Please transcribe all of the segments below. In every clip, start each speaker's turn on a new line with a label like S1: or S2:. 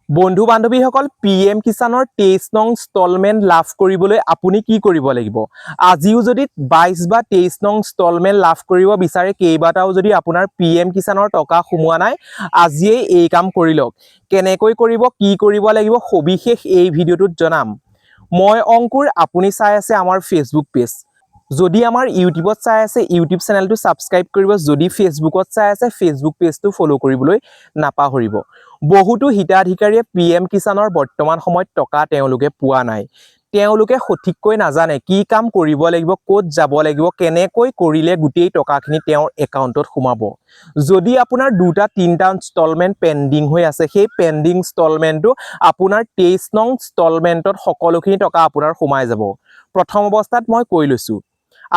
S1: বন্ধু বান্ধৱীসকল পিএম কিষাণৰ 23 নং ইনষ্টলমেণ্ট লাভ কৰিবলৈ আপুনি কি কৰিব লাগিব আজিও যদি 22 বা 23 নং ইনষ্টলমেণ্ট লাভ কৰিব বিচাৰে কেইবাটাও যদি আপোনাৰ পিএম কিষাণৰ টকা সোমোৱা নাই আজিয়েই এই কাম কৰি লওক কেনেকৈ কৰিব কি কৰিব লাগিব সবিশেষ এই ভিডিঅ'টোত জনাম মই অংকুৰ আপুনি চাই আছে আমাৰ ফেচবুক পেজ যদি আমাৰ ইউটিউবত চাই আছে ইউটিউব চেনেলটো সাবস্ক্ৰাইব কৰিব যদি ফেচবুকত চাই আছে ফেচবুক পেজটো ফলো কৰিবলৈ নাপাহৰিব বহুতো হিতাধিকাৰীয়ে পিএম কিষাণৰ বৰ্তমান সময়ত টকা তেওঁলোকে পোৱা নাই তেওঁলোকে সঠিককৈ নাজানে কি কাম কৰিব লাগিব ক'ত যাব লাগিব কেনেকৈ কৰিলে গুটেই টকাখিনি তেওঁৰ একাউণ্টত সোমাব যদি আপোনাৰ দুটা তিনটা ইনষ্টলমেণ্ট পেন্ডিং হৈ আছে সেই পেন্ডিং ইনষ্টলমেণ্টটো আপোনাৰ 23 নং ইনষ্টলমেণ্টত সকলোখিনি টকা আপোনাৰ সোমাই যাব প্ৰথম অৱস্থাত মই কৈ লৈছো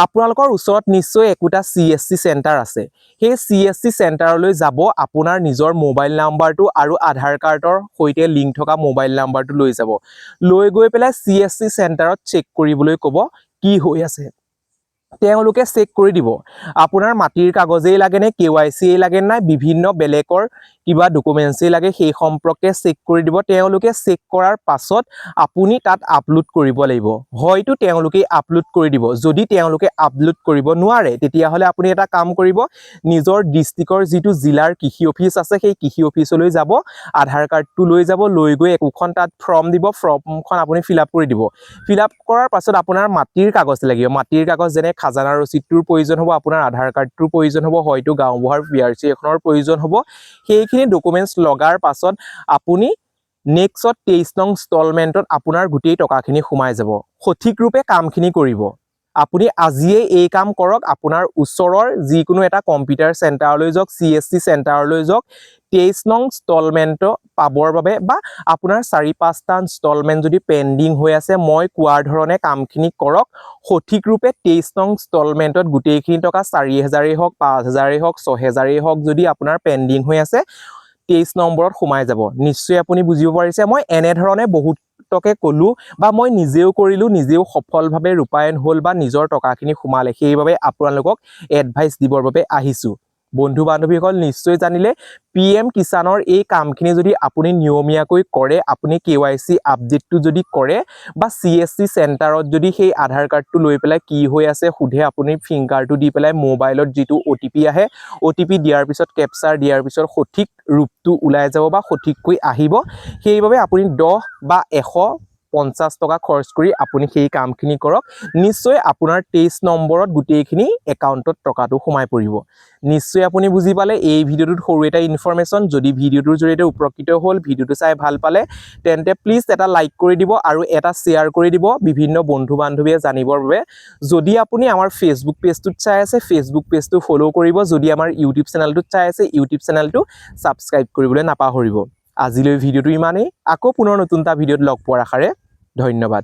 S1: আপোনালোকৰ ওচৰত নিশ্চয় একোটা CSC চেণ্টাৰ আছে সেই CSC চেণ্টাৰলৈ যাব আপোনাৰ নিজৰ মোবাইল নাম্বাৰটো আৰু আধাৰ কাৰ্ডৰ সৈতে লিংক থকা মোবাইল নাম্বাৰটো লৈ যাব লৈ গৈ পেলাই CSC চেণ্টাৰত চেক কৰিবলৈ ক'ব কি হৈ আছে তেওঁলোকে চেক কৰি দিব আপোনাৰ মাটিৰ কাগজেই লাগে নে KYC লাগে নাই বিভিন্ন বেলেকৰ কিবা ডকুমেন্টছই লাগে সেই সম্পৰ্কে চেক কৰি দিব তেওঁলোকে চেক কৰাৰ পাছত আপুনি তাত আপলোড কৰিব লাগিব হয়তো তেওঁলোকে আপলোড কৰি দিব যদি তেওঁলোকে আপলোড কৰিব নোৱাৰে তেতিয়া হলে আপুনি এটা কাম কৰিব নিজৰ ডিস্ট্ৰিক্টৰ যিটো জিলাৰ কৃষি অফিচ আছে সেই কৃষি অফিচলৈ যাব আধাৰ কাৰ্ডটো লৈ যাব লৈ গৈ একোখন তাত ফৰ্ম দিব ফৰ্মখন আপুনি ফিলআপ কৰি দিব ফিলআপ কৰাৰ পাছত আপোনাৰ মাটিৰ কাগজ লাগিব মাটিৰ কাগজ যেনে খাজানা ৰচিদটোৰ প্ৰয়োজন হ'ব আপোনাৰ আধাৰ কাৰ্ডটোৰ প্ৰয়োজন হ'ব হয়তো গাঁওবুঢ়াৰ PRC এখনৰ প্ৰয়োজন হ'ব সেইখিনি ডকুমেন্টছ লগাৰ পাছত আপুনি নেক্সট 23 নং ইনষ্টলমেণ্টত আপোনাৰ গুটেই টকাখিনি সোমাই যাব সঠিক ৰূপে কামখিনি কৰিব আপুনি আজিয়ে এই কাম কৰক আপোনাৰ ওচৰৰ যিকোনো এটা কম্পিউটাৰ চেণ্টাৰলৈ যাওক CSC চেণ্টাৰলৈ যাওক 23 নং ইনষ্টলমেণ্ট পাবৰ বাবে বা আপোনাৰ 4-5টা ইনষ্টলমেণ্ট যদি পেন্ডিং হৈ আছে মই কোৱাৰ ধৰণে কামখিনি কৰক সঠিক ৰূপে 23 নং ইনষ্টলমেণ্টত গুটেইখিনি টকা 4000 হওক 5000 হওক 6000 হওক যদি আপোনাৰ পেন্ডিং হৈ আছে 23 নম্বৰত সোমাই যাব নিশ্চয় আপুনি বুজিব পাৰিছে মই এনে ধৰণে বহুত টকে কলো বা মই নিজেও কৰিলো নিজেও সফলভাৱে ৰূপায়ণ হল বা নিজৰ টকাখিনি সোমালে সেইবাবে আপোনালোকক এডভাইস দিবৰ বাবে আহিছো বন্ধু বান্ধৱীসকল নিশ্চয় জানিলে পিএম কিষাণৰ এই কামখিনি যদি আপুনি নিয়মীয়াকৈ কৰে আপুনি KYC আপডেটটো যদি কৰে বা CSC চেণ্টাৰত যদি সেই আধাৰ কাৰ্ডটো লৈ পেলাই কি হৈ আছে সুধে আপুনি ফিংগাৰটো দি পেলাই মোবাইলত যিটো OTP আহে OTP দিয়াৰ পিছত কেপচাৰ দিয়াৰ পিছত সঠিক ৰূপটো ওলাই যাব বা সঠিককৈ আহিব সেইবাবে আপুনি 10 বা 150 টকা খৰচ কৰি আপুনি সেই কামখিনি কৰক নিশ্চয় আপোনাৰ 23 নম্বৰত গুটেইখিনি একাউণ্টত টকাটো সোমাই পৰিব নিশ্চয় আপুনি বুজি পালে এই ভিডিওটোত সৰু এটা ইনফৰমেশন যদি ভিডিওটোৰ জৰিয়তে উপকৃত হ'ল ভিডিওটো চাই ভাল পালে তেন্তে প্লিজ এটা লাইক কৰি দিব আৰু এটা শেয়াৰ কৰি দিব বিভিন্ন বন্ধু বান্ধৱীয়ে জানিবৰ বাবে যদি আপুনি আমাৰ ফেচবুক পেজটোত চাই আছে ফেচবুক পেজটো ফলো কৰিব যদি আমাৰ ইউটিউব চেনেলটোত চাই আছে ইউটিউব চেনেলটো সাবস্ক্ৰাইব কৰিবলৈ নাপাহৰিব আজিলৈ ভিডিওটো ইমানেই আকৌ পুনৰ নতুন এটা ভিডিওত লগ পোৱাৰ আশাৰে ধন্যবাদ